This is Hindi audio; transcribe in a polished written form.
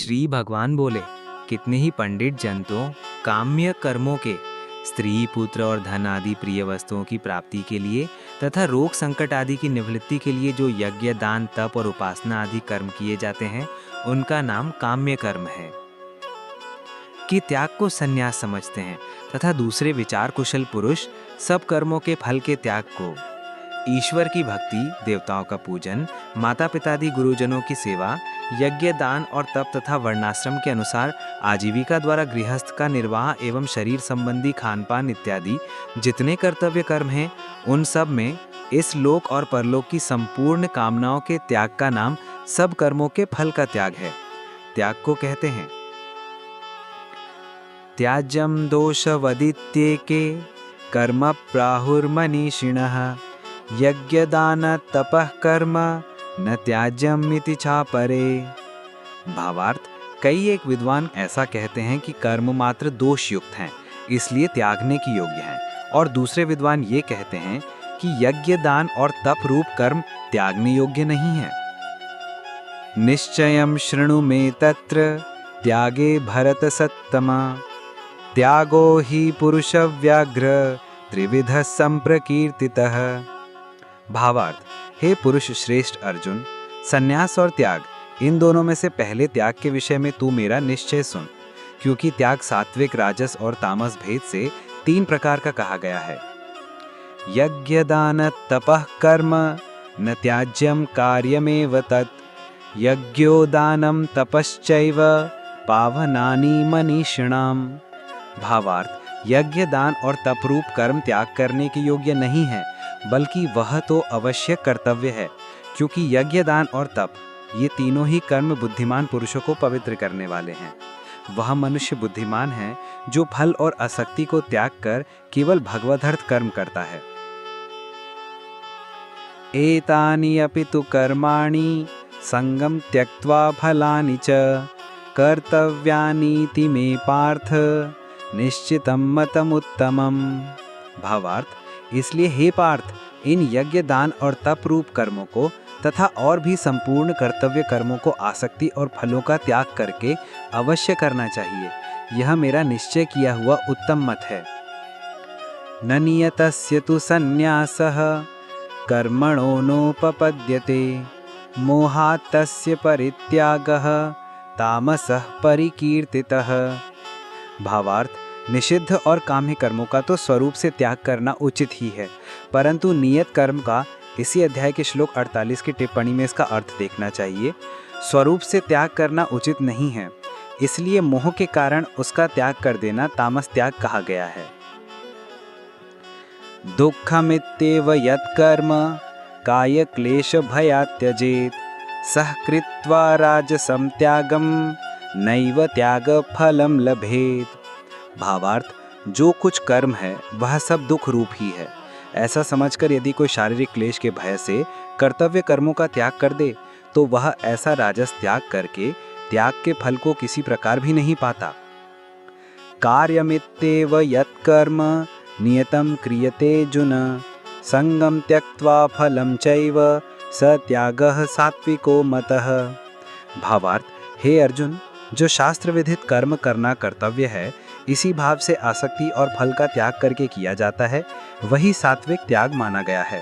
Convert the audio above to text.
श्री भगवान बोले, कितने ही पंडित जन तो काम्य कर्मों के, स्त्री पुत्र और धन आदि प्रिय वस्तुओं की प्राप्ति के लिए तथा रोग संकट आदि की निवृत्ति के लिए जो यज्ञ दान तप और उपासना आदि कर्म किए जाते हैं, उनका नाम काम्य कर्म है। कि त्याग को संन्यास समझते हैं तथा दूसरे विचार कुशल पुरुष सब कर्मों के फल के त्याग को ईश्वर की भक्ति, देवताओं का पूजन, माता पिता आदि गुरुजनों की सेवा, यज्ञ दान और तप तथा वर्णाश्रम के अनुसार आजीविका द्वारा गृहस्थ का निर्वाह एवं शरीर संबंधी खानपान इत्यादि जितने कर्तव्य कर्म हैं, उन सब में इस लोक और परलोक की संपूर्ण कामनाओं के त्याग का नाम सब कर्मों के फल का त्याग है। त्याग को कहते हैं त्याज्यम दोषवदित्येके कर्म प्राहुर्मनीषिणः यज्ञदान तपः कर्म न त्याज्यमिति चापरे। भावार्थ, कई एक विद्वान ऐसा कहते हैं कि कर्म मात्र दोष युक्त हैं, इसलिए त्यागने की योग्य हैं, और दूसरे विद्वान ये कहते हैं कि यज्ञ दान और तप रूप कर्म त्यागने योग्य नहीं है। निश्चयं शृणु मे तत्र त्यागे भरत सत्तमा त्यागो ही पुरुष व्याघ्र त्रिविध संप्रकीर्तितः। भावार्थ, हे पुरुष श्रेष्ठ अर्जुन, संन्यास और त्याग, इन दोनों में से पहले त्याग के विषय में तू मेरा निश्चय सुन, क्योंकि त्याग सात्विक, राजस और तामस भेद से 3 प्रकार का कहा गया है। यज्ञ दान तपः कर्म न त्याज्यम कार्यमेव तत् यज्ञो दानम तपश्चैव पावनानि मनीषिणाम। भावार्थ, यज्ञ दान और तप रूप कर्म त्याग करने के योग्य नहीं है, बल्कि वह तो अवश्य कर्तव्य है, क्योंकि यज्ञ दान और तप ये तीनों ही कर्म बुद्धिमान पुरुषों को पवित्र करने वाले हैं। वह मनुष्य बुद्धिमान है जो फल और आसक्ति को त्याग कर केवल भगवदर्थ कर्म करता है। एतानि अपि तु कर्माणि संगम त्यक्त्वा फलानि च कर्तव्यानीति मे पार्थ निश्चितं मतमुत्तमम्। भावार्थ, इसलिए हे पार्थ, इन यज्ञ दान और तप रूप कर्मों को तथा और भी संपूर्ण कर्तव्य कर्मों को आसक्ति और फलों का त्याग करके अवश्य करना चाहिए। यह मेरा निश्चय किया हुआ उत्तम मत है। न नियतस्य तु संन्यासः कर्मणो नोपपद्यते मोहात् तस्य परित्यागः तामसः परिकीर्तितः। भावार्थ, निषिद्ध और काम्य कर्मों का तो स्वरूप से त्याग करना उचित ही है, परंतु नियत कर्म का इसी अध्याय के श्लोक 48 की टिप्पणी में इसका अर्थ देखना चाहिए। स्वरूप से त्याग करना उचित नहीं है, इसलिए मोह के कारण उसका त्याग कर देना तामस त्याग कहा गया है। दुःखमित्येव यत्कर्म काय क्लेश भयात् त्यजेत् सः कृत्वा राजसं त्यागं नैव त्याग फलं लभेत्। भावार्थ, जो कुछ कर्म है वह सब दुख रूप ही है। ऐसा समझकर यदि कोई शारीरिक क्लेश के भय से कर्तव्य कर्मों का त्याग कर दे, तो वह ऐसा राजस त्याग करके त्याग के फल को किसी प्रकार भी नहीं पाता। कार्यमित्येव यत्कर्म नियतं क्रियते जुन संगम त्यक्त्वा फलं चैव स त्यागः सात्विको मतः। भावार्थ, हे अर्जुन, जो शास्त्र विधित कर्म करना कर्तव्य है, इसी भाव से आसक्ति और फल का त्याग करके किया जाता है, वही सात्विक त्याग माना गया है।